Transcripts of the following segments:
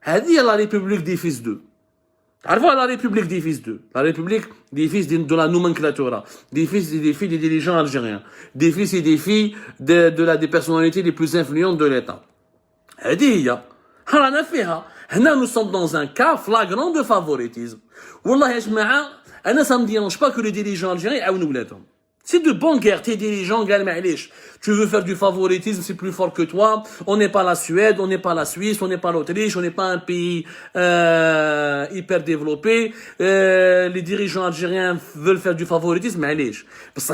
هذه هي la République des fils d'eux. تعرفوا la République des fils d'eux, la République des fils de la nomenclatura, des fils et des filles des dirigeants algériens, des fils et des filles des personnalités les plus influentes de l'État. هذه هي رانا فيها. هنا nous sommes dans un cas flagrant de favoritisme. والله يا جماعه انا ça me dérange pas que les dirigeants algériens يعاونوا ولادهم. C'est de bonne guerre, tes dirigeants, tu veux faire du favoritisme, c'est plus fort que toi. On n'est pas la Suède, on n'est pas la Suisse, on n'est pas l'Autriche, on n'est pas un pays hyper développé. Les dirigeants algériens veulent faire du favoritisme, parce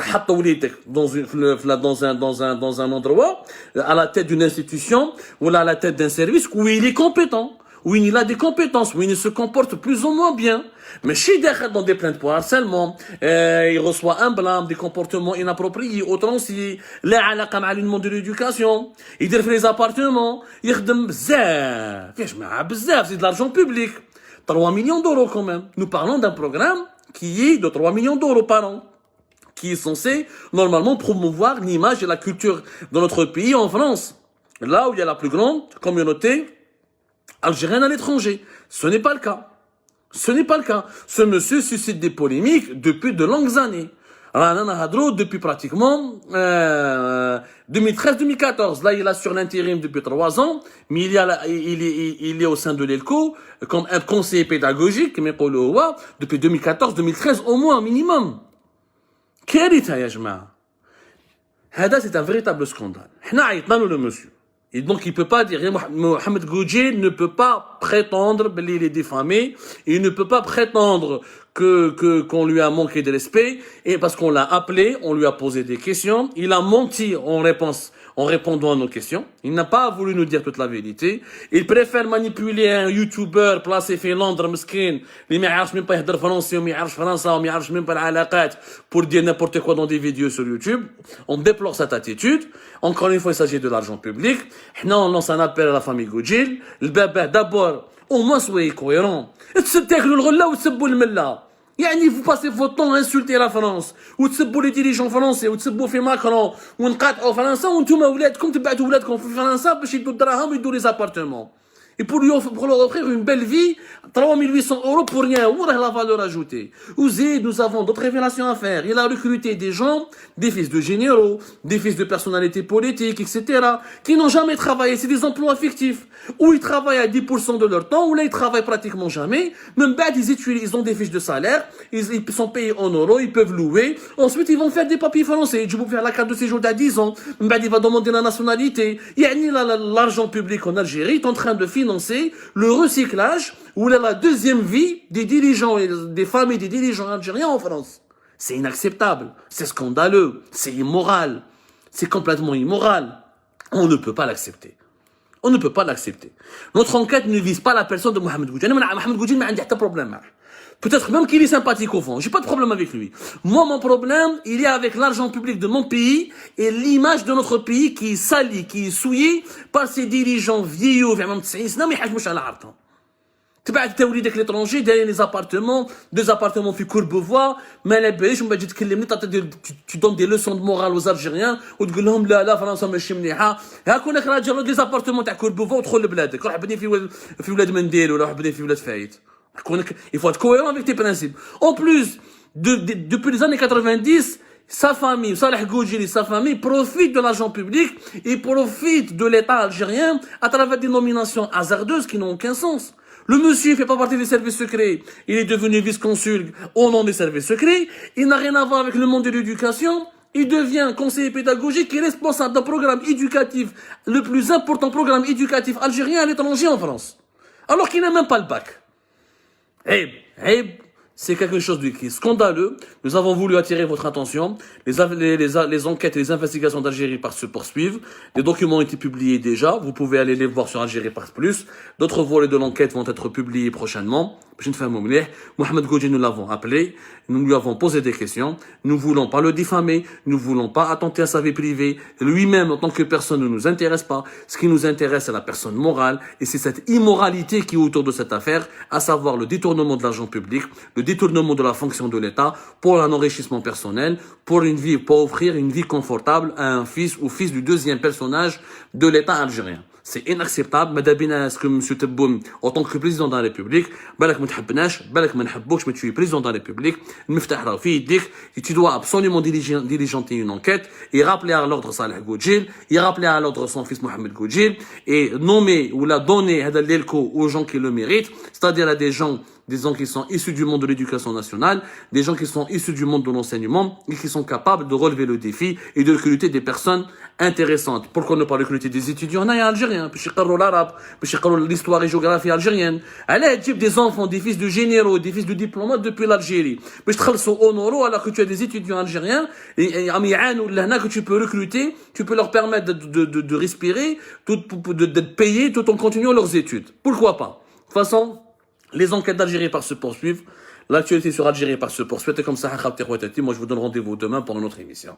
dans un endroit, à la tête d'une institution, ou à la tête d'un service, où il est compétent. Oui, il a des compétences, oui, il se comporte plus ou moins bien. Mais chez dans des plaintes pour harcèlement, il reçoit un blâme, des comportements inappropriés, autrement si la alaqa مع le monde de l'éducation, il fait les appartements, il يخدم بزاف، c'est de l'argent public. 3 millions d'euros quand même. Nous parlons d'un programme qui est de 3 millions d'euros par an, qui est censé normalement promouvoir l'image et la culture de notre pays en France. Là où il y a la plus grande communauté algérienne à l'étranger. Ce n'est pas le cas. Ce n'est pas le cas. Ce monsieur suscite des polémiques depuis de longues années. Depuis pratiquement 2013-2014. Là, il assure l'intérim depuis 3 ans, mais il est au sein de l'ELCO comme un conseiller pédagogique, depuis 2014-2013 au moins, minimum. كارثة يا جماعة. هذا c'est un véritable scandale. احنا عيطنا له le monsieur. Et donc, il peut pas dire, Mohamed Goudjil ne peut pas prétendre qu'il est diffamé, il ne peut pas prétendre qu'on lui a manqué de respect, et parce qu'on l'a appelé, on lui a posé des questions, il a menti en répondant à nos questions, il n'a pas voulu nous dire toute la vérité, il préfère manipuler un YouTuber placé في Londres, مسكين, اللي ما يعرفش même pas يهدر فرنسي وما يعرفش فرنسا وما يعرفش même pas العلاقات, pour dire n'importe quoi dans des vidéos sur YouTube. On déplore cette attitude. Encore une fois, il s'agit de l'argent public. On lance un appel à la famille Goudjil. D'abord, au moins soyez cohérents. تاكلوا الغله وتسبوا المله. يعني vous passez votre temps à insulter la France وتسبوا les dirigeants français وتسبوا في ماكرون ونقاطعوا فرنسا وانتم اولادكم تبعتوا اولادكم في فرنسا باش يدوا الدراهم ويدوا les appartements. Et pour leur offrir une belle vie, 3 800 euros pour rien, où est la valeur ajoutée? Ouzid, nous avons d'autres révélations à faire. Il a recruté des gens, des fils de généraux, des fils de personnalités politiques, etc., qui n'ont jamais travaillé. C'est des emplois fictifs, où ils travaillent à 10% de leur temps, où là ils travaillent pratiquement jamais. Même bad, ils ont des fiches de salaire, ils sont payés en euros, ils peuvent louer. Ensuite, ils vont faire des papiers français. Je vais faire la carte de séjour d'à 10 ans. Même bad, il va demander la nationalité. L'argent public en Algérie est en train de financer le recyclage ou la deuxième vie des dirigeants et des familles des dirigeants algériens en France. C'est inacceptable, c'est scandaleux, c'est immoral, c'est complètement immoral. On ne peut pas l'accepter. On ne peut pas l'accepter. Notre enquête ne vise pas la personne de Mohamed Goudjil. Mohamed Goudjil n'a pas de problème. Peut-être même qu'il est sympathique au fond. J'ai pas de problème avec lui. Moi, mon problème, il est avec l'argent public de mon pays et l'image de notre pays qui est salie, qui est souillée par ces dirigeants vieillots, vraiment 90 سنة ما يحكموش على عرضهم. تبعت توليدك l'étranger, derrière les appartements, 2 appartements في Courbevoie, ما لاباش ومن بعد تجي تكلمني tu donnes des leçons de morale aux Algériens وتقول لهم لا فرنسا ماشي مليحة. هاكونك راجل des appartements تاع Courbevoie ودخل لبلادك. روح بني في ولاد منديل ولا روح بني في ولاد فايت. Il faut être cohérent avec tes principes. En plus, depuis les années 90, sa famille, Saleh Goudjil et sa famille profitent de l'argent public et profitent de l'État algérien à travers des nominations hasardeuses qui n'ont aucun sens. Le monsieur ne fait pas partie des services secrets. Il est devenu vice-consul au nom des services secrets. Il n'a rien à voir avec le monde de l'éducation. Il devient conseiller pédagogique et responsable d'un programme éducatif, le plus important programme éducatif algérien à l'étranger en France. Alors qu'il n'a même pas le bac. C'est quelque chose qui est scandaleux. Nous avons voulu attirer votre attention. Les enquêtes et les investigations d'Algérie Part se poursuivent. Les documents ont été publiés déjà. Vous pouvez aller les voir sur Algérie Part Plus. D'autres volets de l'enquête vont être publiés prochainement. Mohamed Goudjil, nous l'avons appelé. Nous lui avons posé des questions. Nous ne voulons pas le diffamer. Nous ne voulons pas attenter à sa vie privée. Lui-même, en tant que personne, ne nous intéresse pas. Ce qui nous intéresse, c'est la personne morale. Et c'est cette immoralité qui est autour de cette affaire, à savoir le détournement de l'argent public, le détournement de la fonction de l'État pour un enrichissement personnel, pour offrir une vie confortable à un fils ou fils du deuxième personnage de l'État algérien. C'est inacceptable. Madame, est-ce que M. Tebboune, en tant que président de la République, balak ma t'habnash, balak ma n'habboukch, mais tu es président de la République, et tu dois absolument diligenter une enquête et rappeler à l'ordre Saleh Goudjil, et rappeler à l'ordre son fils Mohamed Goudjil, et nommer ou la donner aux gens qui le méritent, c'est-à-dire à des gens qui sont issus du monde de l'éducation nationale, des gens qui sont issus du monde de l'enseignement et qui sont capables de relever le défi et de recruter des personnes intéressantes. Pourquoi ne pas recruter des étudiants algériens, l'arabe, l'histoire et géographie algérienne. Allez, type des enfants, des fils de généraux, des fils de diplomates depuis l'Algérie. Mais je honoraux alors que tu as des étudiants algériens et que tu peux recruter, tu peux leur permettre de respirer, d'être payés tout en continuant leurs études. Pourquoi pas? De toute façon, les enquêtes d'Algérie par se poursuivre. L'actualité sur Algérie par se poursuivre. Et comme ça, moi je vous donne rendez-vous demain pour une autre émission.